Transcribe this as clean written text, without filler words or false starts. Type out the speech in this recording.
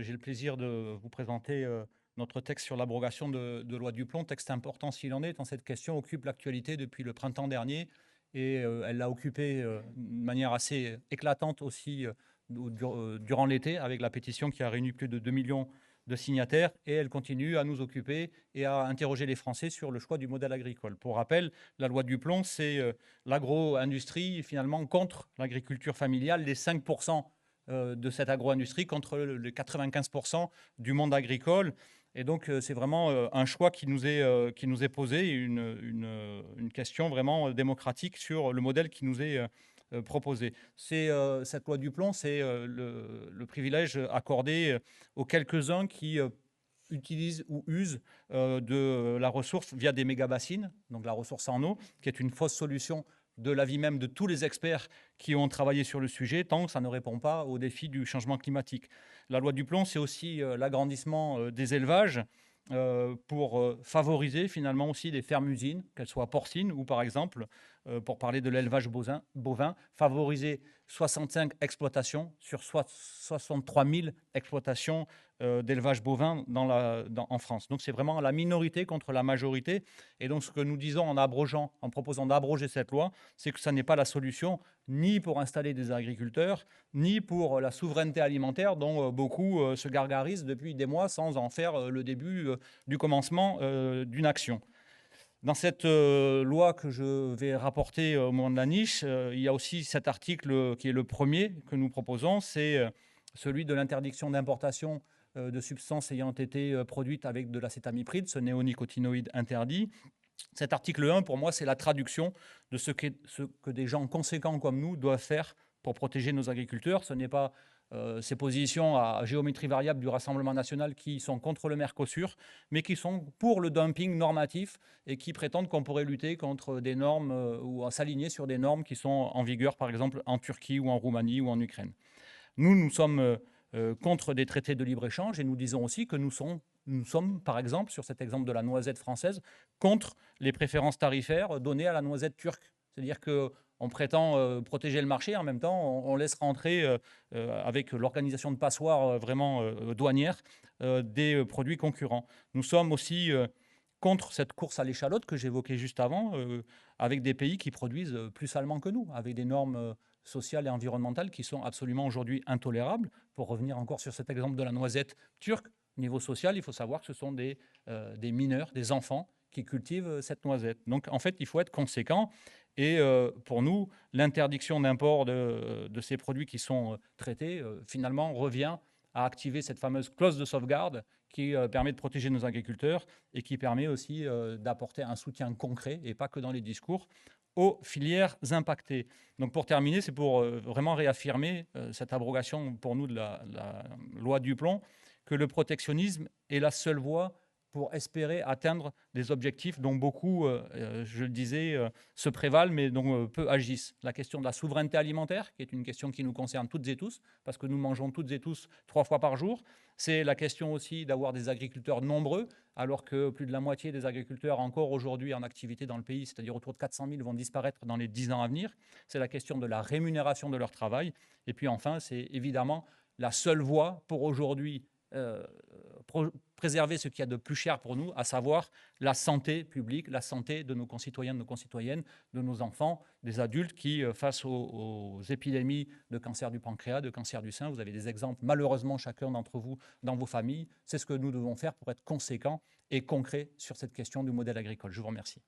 j'ai le plaisir de vous présenter notre texte sur l'abrogation de loi Duplon. Texte important s'il en est, tant cette question occupe l'actualité depuis le printemps dernier et elle l'a occupé de manière assez éclatante aussi durant l'été avec la pétition qui a réuni plus de 2 millions de signataires et elle continue à nous occuper et à interroger les Français sur le choix du modèle agricole. Pour rappel, la loi Duplon, c'est l'agro-industrie finalement contre l'agriculture familiale, les 5% de cette agro-industrie contre les 95% du monde agricole. Et donc, c'est vraiment un choix qui nous est posé, une question vraiment démocratique sur le modèle qui nous est proposé. Cette loi Duplon, c'est le privilège accordé aux quelques-uns qui utilisent ou usent de la ressource via des méga-bassines, donc la ressource en eau, qui est une fausse solution de l'avis même de tous les experts qui ont travaillé sur le sujet, tant que ça ne répond pas aux défis du changement climatique. La loi Duplon, c'est aussi l'agrandissement des élevages pour favoriser finalement aussi des fermes-usines, qu'elles soient porcines ou par exemple, pour parler de l'élevage bovin, favoriser 65 exploitations sur 63 000 exploitations d'élevage bovin en France. Donc c'est vraiment la minorité contre la majorité. Et donc ce que nous disons en proposant d'abroger cette loi, c'est que ça n'est pas la solution ni pour installer des agriculteurs, ni pour la souveraineté alimentaire dont beaucoup se gargarisent depuis des mois sans en faire le début du commencement d'une action. Dans cette loi que je vais rapporter au moment de la niche, il y a aussi cet article qui est le premier que nous proposons, c'est celui de l'interdiction d'importation de substances ayant été produites avec de l'acétamipride, ce néonicotinoïde interdit. Cet article 1, pour moi, c'est la traduction de ce que des gens conséquents comme nous doivent faire pour protéger nos agriculteurs. Ce n'est pas ces positions à géométrie variable du Rassemblement national qui sont contre le Mercosur, mais qui sont pour le dumping normatif et qui prétendent qu'on pourrait lutter contre des normes ou s'aligner sur des normes qui sont en vigueur, par exemple, en Turquie ou en Roumanie ou en Ukraine. Nous sommes contre des traités de libre-échange et nous disons aussi que nous sommes, par exemple, sur cet exemple de la noisette française, contre les préférences tarifaires données à la noisette turque. C'est-à-dire qu'on prétend protéger le marché, en même temps, on laisse rentrer, avec l'organisation de passoires vraiment douanières, des produits concurrents. Nous sommes aussi contre cette course à l'échalote que j'évoquais juste avant, avec des pays qui produisent plus salement que nous, avec des normes sociales et environnementales qui sont absolument aujourd'hui intolérables. Pour revenir encore sur cet exemple de la noisette turque, au niveau social, il faut savoir que ce sont des mineurs, des enfants qui cultivent cette noisette. Donc en fait, il faut être conséquent. Et pour nous, l'interdiction d'import de ces produits qui sont traités, finalement, revient à activer cette fameuse clause de sauvegarde qui permet de protéger nos agriculteurs et qui permet aussi d'apporter un soutien concret, et pas que dans les discours, aux filières impactées. Donc pour terminer, c'est pour vraiment réaffirmer cette abrogation pour nous de la loi Duplon, que le protectionnisme est la seule voie pour espérer atteindre des objectifs dont beaucoup, je le disais, se prévalent, mais dont peu agissent. La question de la souveraineté alimentaire, qui est une question qui nous concerne toutes et tous, parce que nous mangeons toutes et tous 3 fois par jour. C'est la question aussi d'avoir des agriculteurs nombreux, alors que plus de la moitié des agriculteurs encore aujourd'hui en activité dans le pays, c'est-à-dire autour de 400 000, vont disparaître dans les 10 ans à venir. C'est la question de la rémunération de leur travail. Et puis enfin, c'est évidemment la seule voie pour aujourd'hui préserver ce qu'il y a de plus cher pour nous, à savoir la santé publique, la santé de nos concitoyens, de nos concitoyennes, de nos enfants, des adultes qui, face aux épidémies de cancer du pancréas, de cancer du sein, vous avez des exemples, malheureusement, chacun d'entre vous, dans vos familles. C'est ce que nous devons faire pour être conséquents et concrets sur cette question du modèle agricole. Je vous remercie.